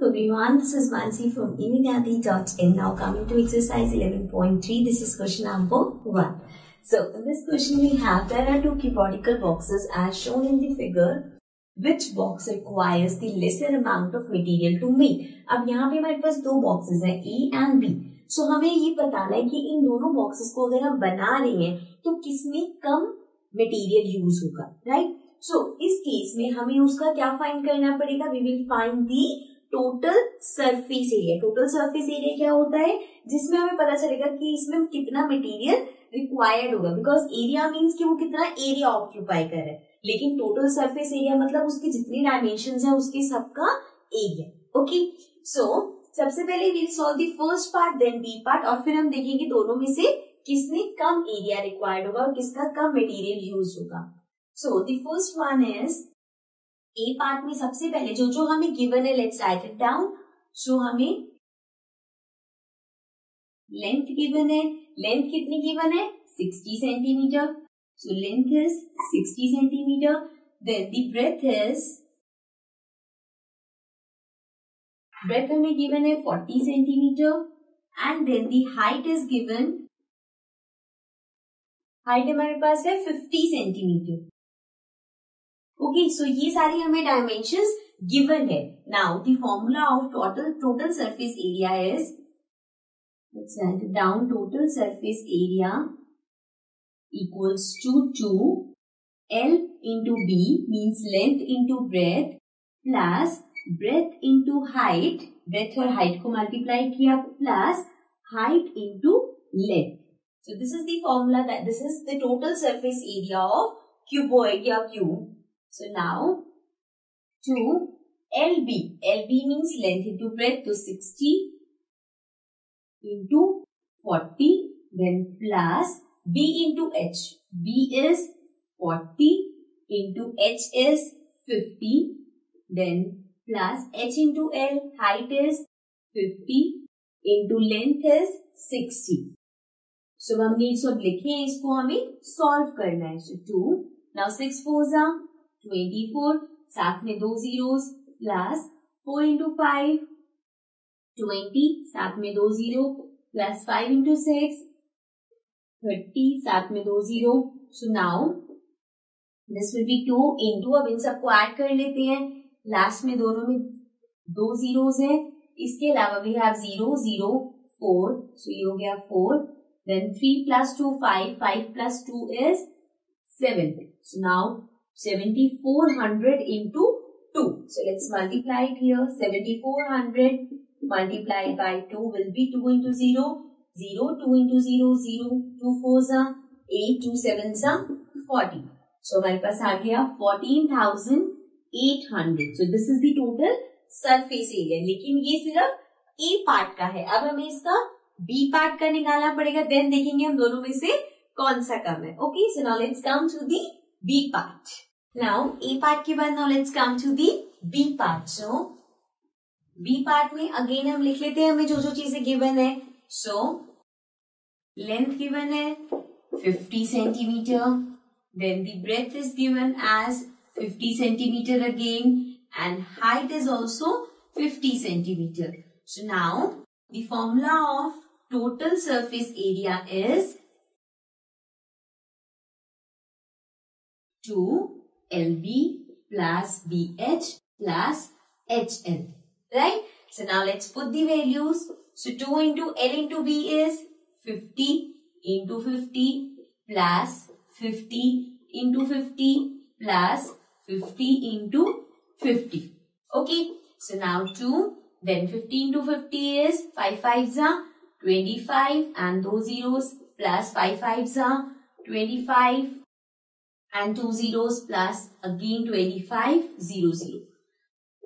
everyone, this is Mansi from evidyati.in. Now coming to exercise 11.3, this is question number 1. So in this question we have, there are two cuboidal boxes as shown in the figure. Which box requires the lesser amount of material to make? अब यहाँ पे हमारे पास दो boxes हैं A and B. So हमें ये बताना है कि इन दोनों boxes को अगर हम बना रहे हैं तो किसमें कम material use होगा, right? So इस केस में हमें उसका क्या फाइंड करना पड़ेगा? We will find the total surface area. Total surface area क्या होता है? जिसमें हमें पता चलेगा कि इसमें कितना material required होगा. Because area means कि वो कितना area occupy कर रहा है. लेकिन टोटल सरफेस एरिया मतलब उसकी जितनी डायमेंशंस है उसके सबका एरिया. ओके, सो सबसे पहले we'll solve the first part then B part और फिर हम देखेंगे दोनों में से किसमें कम एरिया रिक्वायर्ड होगा और किसका कम मटेरियल यूज होगा. So the first one is a part में. सबसे पहले जो हमें गिवन है, लेट्स राइट इट डाउन. सो हमें लेंथ गिवन है. लेंथ कितनी गिवन है? 60 centimetre. So length is 60 centimeter. Then the breadth हमें given है 40 centimeter. And then the height is given. height हमारे पास है 50 centimeter. Okay, so ये सारी हमें dimensions given है. Now the formula of total surface area is, let's write it down. Total surface area equals to 2 L into B means length into breadth plus breadth into height. breadth और height को multiply किया plus height into length. So this is the formula, that this is the total surface area of cuboid या cube. So now 2 LB. LB means length into breadth, to 60 into 40 then plus B into H. B is 40 into H is 50. Then plus H into L. Height is 50 into length is 60. So हम ये सब लिखे हैं, इसको हमें solve करना है. So 2. Now 6 4s are 24. साथ में 2 zeros plus 4 into 5 20. साथ में 2 0 plus 5 into 6 30. साथ में 2 0. So now this will be 2 into, अब इन सबको ऐड कर लेते हैं. लास्ट में दोनों में 2 zeros हैं. इसके अलावा we have 0 0 4. So ये हो गया 4. Then 3 plus 2 5. 5 plus 2 is 7. So now 7400 into 2. So let's multiply it here. 7400 multiplied by 2 will be 2 into 0. 0, 2 into 0, 0, 2 4s are 8, 2 7s are 40. So हमारे पास आ गया 14,800. So this is the total surface area. लेकिन ये सिर्फ A part का है. अब हमें इसका B पार्ट का निकालना पड़ेगा. देन देखेंगे हम दोनों में से कौन सा कम है. Okay, so now let's come to the B part. Now A part के बाद now let's come to the B part. So B part में अगेन हम लिख लेते हैं हमें जो चीजें गिवन है. So length given है 50 centimeter. Then the breadth is given as 50 centimeter again, and height is also 50 centimeter. So now the formula of total surface area is 2 LB plus BH plus HL. Right? So now let's put the values. So 2 into L into B is 50 into 50 plus 50 into 50 plus 50 into 50. Okay. So now 2, then 50 into 50 is 5 5s are 25 and 2 zeros plus 5 5s are 25 and 2 zeros plus again 25 0 0.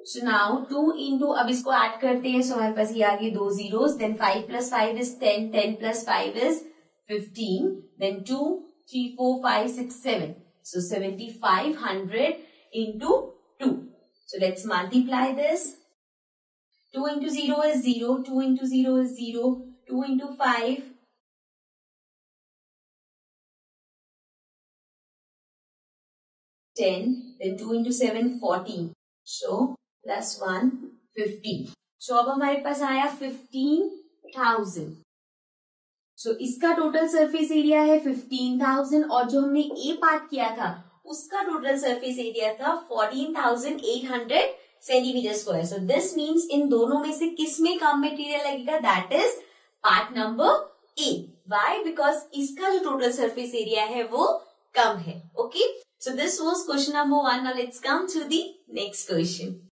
So now 2 into, अब इसको add करते हैं. So हमारे पास ये आ गए 2 zeros. Then 5 plus 5 is 10. 10 plus 5 is 15. Then 2, 3, 4, 5, 6, 7. So 7500 into 2. So let's multiply this. 2 into 0 is 0. 2 into 0 is 0. 2 into 5. 10. Then 2 into 7, 14. So plus 1, 15। सो अब हमारे पास आया 15,000। सो इसका टोटल सरफेस एरिया है 15,000 और जो हमने ए पार्ट किया था उसका टोटल सरफेस एरिया था 14,800 centimetre square. So this means इन दोनों में से किस में कम मटेरियल लगेगा? That is part number A. Why? Because इसका जो टोटल सरफेस एरिया है वो कम है। Okay, so this was question number 1। Now let's come to the next question.